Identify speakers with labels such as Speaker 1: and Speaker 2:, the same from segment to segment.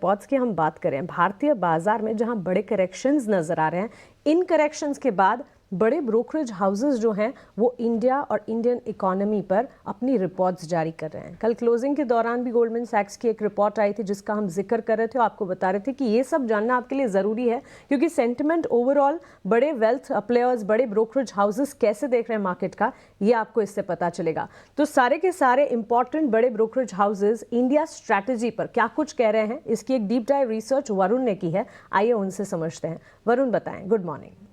Speaker 1: Reports की हम बात करें, भारतीय बाजार में जहां बड़े करेक्शंस नजर आ रहे हैं, इन करेक्शंस के बाद बड़े ब्रोकरेज हाउसेस जो हैं वो इंडिया और इंडियन इकोनॉमी पर अपनी रिपोर्ट्स जारी कर रहे हैं। कल क्लोजिंग के दौरान भी गोल्डमैन सैक्स की एक रिपोर्ट आई थी जिसका हम जिक्र कर रहे थे और आपको बता रहे थे कि ये सब जानना आपके लिए ज़रूरी है, क्योंकि सेंटिमेंट ओवरऑल बड़े वेल्थ प्लेयर्स, बड़े ब्रोकरेज हाउसेस कैसे देख रहे हैं मार्केट का, ये आपको इससे पता चलेगा। तो सारे के सारे इंपॉर्टेंट बड़े ब्रोकरेज हाउसेस इंडिया स्ट्रैटेजी पर क्या कुछ कह रहे हैं, इसकी एक डीप डाइव रिसर्च वरुण ने की है। आइए उनसे समझते हैं। वरुण बताएं। Good morning.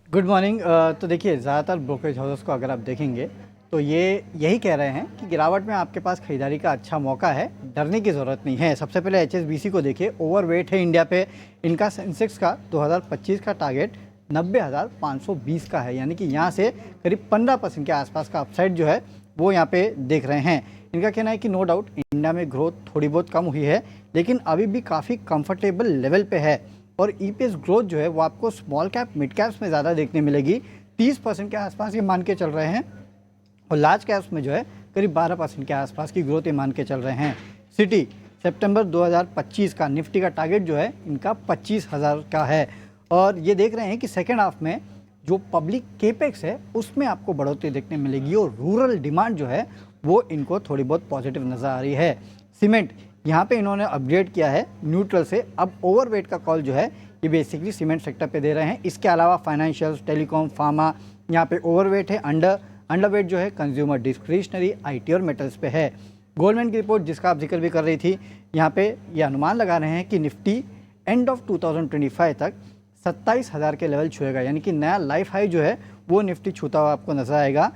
Speaker 2: Good morning. तो देखिए, ज़्यादातर ब्रोकरेज हाउसेस को अगर आप देखेंगे तो ये यही कह रहे हैं कि गिरावट में आपके पास खरीदारी का अच्छा मौका है, डरने की ज़रूरत नहीं है। सबसे पहले HSBC को देखिए, ओवरवेट है इंडिया पे। इनका सेंसेक्स का 2025 का टारगेट 90,520 का है, यानी कि यहाँ से करीब 15% के आसपास का अपसाइड जो है वो यहाँ पे देख रहे हैं। इनका कहना है कि नो डाउट इंडिया में ग्रोथ थोड़ी बहुत कम हुई है, लेकिन अभी भी काफ़ी कंफर्टेबल लेवल पे है। और EPS ग्रोथ जो है वो आपको स्मॉल कैप मिड कैप्स में ज़्यादा देखने मिलेगी, 30% के आसपास ये मान के चल रहे हैं। और लार्ज कैप्स में जो है करीब 12% के आसपास की ग्रोथ ये मान के चल रहे हैं। सिटी सितंबर 2025 का निफ्टी का टारगेट जो है इनका 25,000 का है। और ये देख रहे हैं कि सेकेंड हाफ में जो पब्लिक केपेक्स है उसमें आपको बढ़ोतरी देखने मिलेगी और रूरल डिमांड जो है वो इनको थोड़ी बहुत पॉजिटिव नज़र आ रही है। सीमेंट यहाँ पे इन्होंने अपग्रेड किया है न्यूट्रल से, अब ओवरवेट का कॉल जो है ये बेसिकली सीमेंट सेक्टर पे दे रहे हैं। इसके अलावा फाइनेंशियल्स, टेलीकॉम, फार्मा यहाँ पे ओवरवेट है। अंडरवेट जो है कंज्यूमर डिस्क्रिशनरी, IT और मेटल्स पे है। गोल्डमैन की रिपोर्ट जिसका आप जिक्र भी कर रही थी, यहाँ पे ये अनुमान लगा रहे हैं कि निफ्टी एंड ऑफ 2025 तक 27,000 के लेवल छुएगा, यानी कि नया लाइफ हाई जो है वो निफ्टी छूता हुआ आपको नजर आएगा।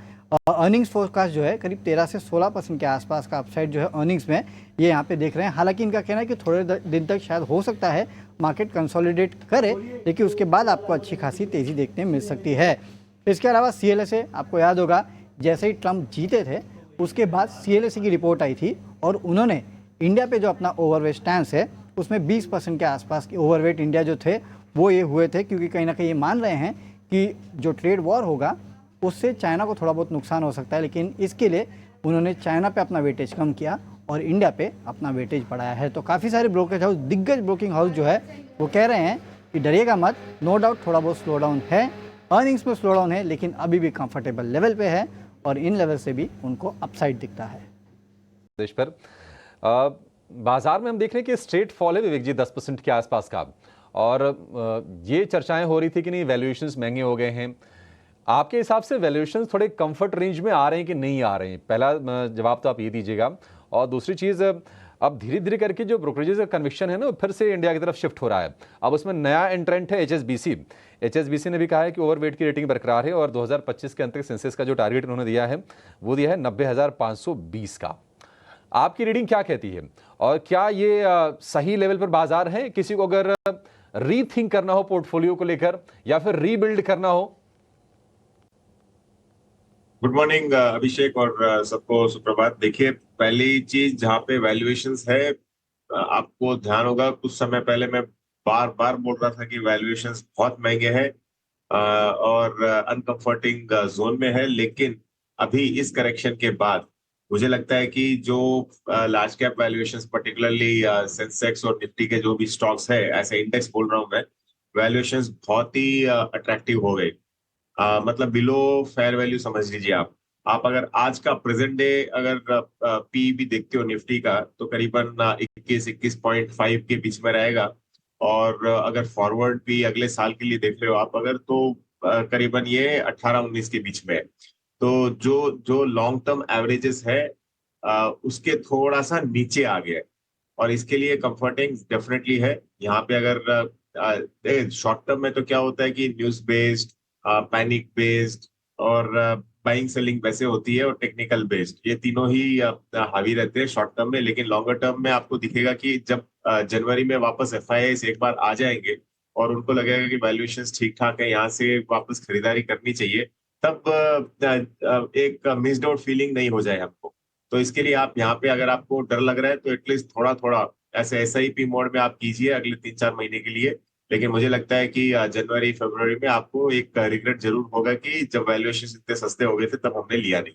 Speaker 2: अर्निंग्स फोरकास्ट जो है करीब 13 से 16% के आसपास का अपसाइड जो है अर्निंग्स में ये यहाँ पे देख रहे हैं। हालांकि इनका कहना है कि थोड़े दिन तक शायद हो सकता है मार्केट कंसोलिडेट करे, लेकिन उसके बाद आपको अच्छी खासी तेज़ी देखने मिल सकती है। इसके अलावा CLSA, आपको याद होगा जैसे ही ट्रंप जीते थे उसके बाद CLSA की रिपोर्ट आई थी और उन्होंने इंडिया पे जो अपना ओवरवेट स्टैंस है उसमें 20% के आसपास के ओवरवेट इंडिया जो थे वो ये हुए थे, क्योंकि कहीं ना कहीं ये मान रहे हैं कि जो ट्रेड वॉर होगा उससे चाइना को थोड़ा बहुत नुकसान हो सकता है, लेकिन इसके लिए उन्होंने चाइना पे अपना वेटेज कम किया और इंडिया पे अपना वेटेज बढ़ाया है। तो काफ़ी सारे ब्रोकरेज हाउस, दिग्गज ब्रोकिंग हाउस जो है वो कह रहे हैं कि डरिएगा मत, नो डाउट थोड़ा बहुत स्लो डाउन है, अर्निंग्स में स्लो डाउन है, लेकिन अभी भी कंफर्टेबल लेवल पे है और इन लेवल से भी उनको अपसाइड दिखता है।
Speaker 3: देश पर बाजार में हम देख रहे हैं कि स्ट्रेट फॉल है विवेक जी 10% के आसपास का, और ये चर्चाएं हो रही थी कि नहीं वैल्यूएशंस महंगे हो गए हैं। आपके हिसाब से वैल्यूएशंस थोड़े कंफर्ट रेंज में आ रहे हैं कि नहीं आ रहे हैं? पहला जवाब तो आप ये दीजिएगा। और दूसरी चीज़, अब धीरे धीरे करके जो ब्रोकरेजेस का कन्विक्शन है ना फिर से इंडिया की तरफ शिफ्ट हो रहा है। अब उसमें नया एंट्रेंट है HSBC ने भी कहा है कि ओवरवेट की रेटिंग बरकरार है और 2025 के अंत तक सेंसेक्स का जो टारगेट उन्होंने दिया है वो दिया है 90,520 का। आपकी रीडिंग क्या कहती है और क्या ये सही लेवल पर बाजार है? किसी को अगर रीथिंक करना हो पोर्टफोलियो को लेकर या फिर रीबिल्ड करना हो?
Speaker 4: गुड मॉर्निंग अभिषेक और सबको सुप्रभात। देखिए, पहली चीज जहाँ पे वैल्यूएशंस है, आपको ध्यान होगा कुछ समय पहले मैं बार बार बोल रहा था कि वैल्यूएशंस बहुत महंगे हैं और अनकंफर्टिंग जोन में है। लेकिन अभी इस करेक्शन के बाद मुझे लगता है कि जो large cap valuations, particularly Sensex और निफ्टी के जो भी स्टॉक्स है, ऐसे इंडेक्स बोल रहा हूँ मैं, वैल्यूएशंस बहुत ही अट्रैक्टिव हो गए। मतलब बिलो फेयर वैल्यू समझ लीजिए आप। अगर आज का प्रेजेंट डे अगर पी भी देखते हो निफ्टी का तो करीबन 21-21.5 के बीच में रहेगा। और अगर फॉरवर्ड भी अगले साल के लिए देख रहे हो आप अगर, तो करीबन ये 18-19 के बीच में है। तो जो जो लॉन्ग टर्म एवरेजेस है उसके थोड़ा सा नीचे आ गया है और इसके लिए कंफर्टिंग डेफिनेटली है। यहाँ पे अगर शॉर्ट टर्म में तो क्या होता है कि न्यूज बेस्ड, पैनिक बेस्ड और बाइंग सेलिंग वैसे होती है और टेक्निकल बेस्ड, ये तीनों ही हावी रहते हैं शॉर्ट टर्म में। लेकिन लॉन्गर टर्म में आपको दिखेगा कि जब जनवरी में वापस FIIs एक बार आ जाएंगे और उनको लगेगा कि वैल्यूएशंस ठीक ठाक है, यहाँ से वापस खरीदारी करनी चाहिए, तब एक मिस्ड आउट फीलिंग नहीं हो जाए हमको। तो इसके लिए आप यहाँ पे अगर आपको डर लग रहा है तो एटलीस्ट थोड़ा थोड़ा ऐसे SIP मोड में आप कीजिए अगले 3-4 महीने के लिए। लेकिन मुझे लगता है कि जनवरी फरवरी में आपको एक रिग्रेट जरूर होगा कि जब वैल्यूएशन इतने सस्ते हो गए थे तब हमने लिया नहीं।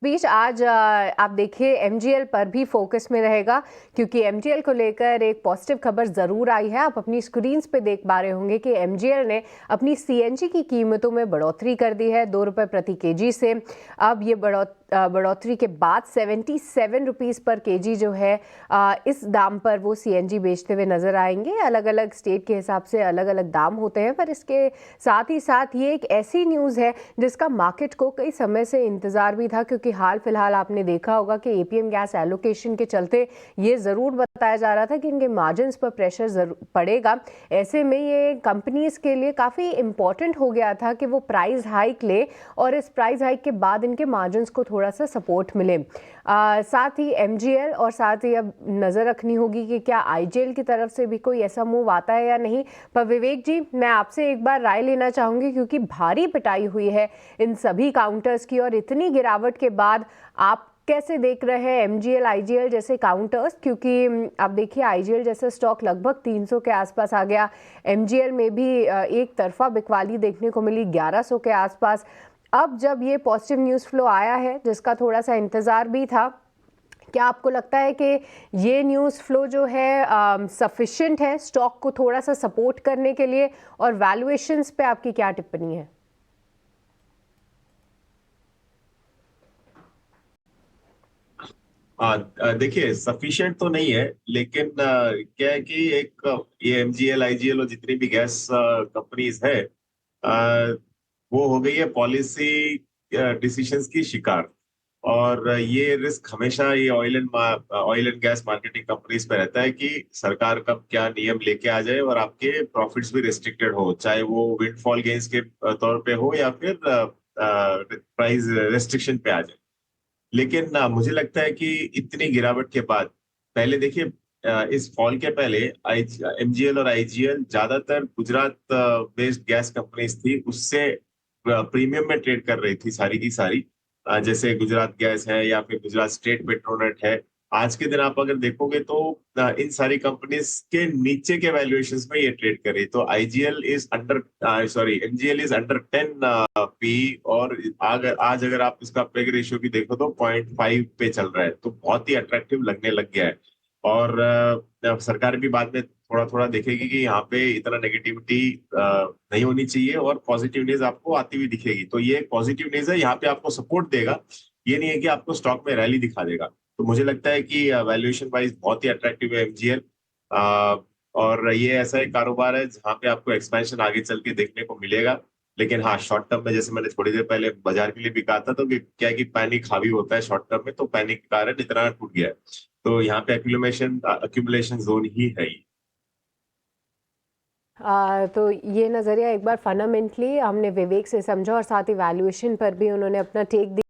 Speaker 1: बीच आज आप देखिए एमजीएल पर भी फोकस में रहेगा, क्योंकि एमजीएल को लेकर एक पॉजिटिव खबर ज़रूर आई है। आप अपनी स्क्रीन्स पे देख पा रहे होंगे कि एमजीएल ने अपनी सीएनजी की कीमतों में बढ़ोतरी कर दी है 2 रुपये प्रति केजी से। अब ये बढ़ोतरी के बाद 77 रुपीज़ पर केजी जो है इस दाम पर वो सीएनजी बेचते हुए नज़र आएंगे। अलग अलग स्टेट के हिसाब से अलग अलग दाम होते हैं, पर इसके साथ ही साथ ये एक ऐसी न्यूज़ है जिसका मार्केट को कई समय से इंतज़ार भी था, क्योंकि हाल फिलहाल आपने देखा होगा कि एपीएम गैस एलोकेशन के चलते ये ज़रूर बताया जा रहा था कि इनके मार्जिन्स पर प्रेशर ज़रूर पड़ेगा। ऐसे में ये कंपनीज के लिए काफ़ी इम्पॉर्टेंट हो गया था कि वो प्राइस हाइक ले और इस प्राइस हाइक के बाद इनके मार्जिन्स को थोड़ा सा सपोर्ट मिले। साथ ही एमजीएल और साथ ही अब नज़र रखनी होगी कि क्या आईजीएल की तरफ से भी कोई ऐसा मूव आता है या नहीं। पर विवेक जी, मैं आपसे एक बार राय लेना चाहूँगी, क्योंकि भारी पिटाई हुई है इन सभी काउंटर्स की और इतनी गिरावट के बाद आप कैसे देख रहे हैं एमजीएल आईजीएल जैसे काउंटर्स? क्योंकि आप देखिए आईजीएल जैसा स्टॉक लगभग 300 के आसपास आ गया, एमजीएल में भी एक तरफा बिकवाली देखने को मिली 1100 के आसपास। अब जब ये पॉजिटिव न्यूज़ फ्लो आया है जिसका थोड़ा सा इंतज़ार भी था, क्या आपको लगता है कि ये न्यूज़ फ्लो जो है सफिशिएंट है स्टॉक को थोड़ा सा सपोर्ट करने के लिए? और वैल्यूएशंस पे आपकी क्या टिप्पणी है?
Speaker 4: देखिए सफिशिएंट तो नहीं है, लेकिन क्या है कि एक ये एमजीएल आईजीएल और जितनी भी गैस कंपनीज है, वो हो गई है पॉलिसी डिसीजंस की शिकार। और ये रिस्क हमेशा ये oil and gas marketing companies पे रहता है कि सरकार कब क्या नियम लेके आ जाए और आपके प्रॉफिट्स भी रिस्ट्रिक्टेड हो, चाहे वो विंडफॉल गेन्स के तौर पे हो या फिर प्राइस रेस्ट्रिक्शन पे आ जाए। लेकिन मुझे लगता है कि इतनी गिरावट के बाद, पहले देखिए इस फॉल के पहले एमजीएल और आईजीएल ज्यादातर गुजरात बेस्ड गैस कंपनीज थी, उससे प्रीमियम में ट्रेड कर रही थी सारी की सारी। जैसे गुजरात गैस है या फिर गुजरात स्टेट पेट्रोनेट है। आज के दिन आप अगर देखोगे तो इन सारी कंपनीज के नीचे के वैल्यूएशंस में ये ट्रेड कर रही। तो IGL is under sorry MGL is under 10 P, और आज अगर आप इसका पेग रेशियो भी देखो तो 0.5 पे चल रहा है, तो बहुत ही अट्रैक्टिव लगने लग गया है। और सरकार भी बाद में थोड़ा थोड़ा देखेगी कि यहाँ पे इतना नेगेटिविटी नहीं होनी चाहिए और पॉजिटिव न्यूज आपको आती हुई दिखेगी। तो ये पॉजिटिव न्यूज है, यहाँ पे आपको सपोर्ट देगा, ये नहीं है कि आपको स्टॉक में रैली दिखा देगा। तो मुझे लगता है कि वैल्यूएशन वाइज बहुत ही अट्रैक्टिव है एमजीएल। और ये ऐसा एक कारोबार है जहाँ पे आपको एक्सपेंशन आगे चल के देखने को मिलेगा। लेकिन हाँ, शॉर्ट टर्म में जैसे मैंने थोड़ी देर पहले बाजार के लिए भी कहा था, तो क्या है कि पैनिक हावी होता है शॉर्ट टर्म में, तो पैनिक के कारण इतना टूट गया है। तो यहाँ पे अक्यूमुलेशन जोन ही है ये।
Speaker 1: तो ये नज़रिया एक बार फंडामेंटली हमने विवेक से समझा और साथ ही वैल्यूएशन पर भी उन्होंने अपना टेक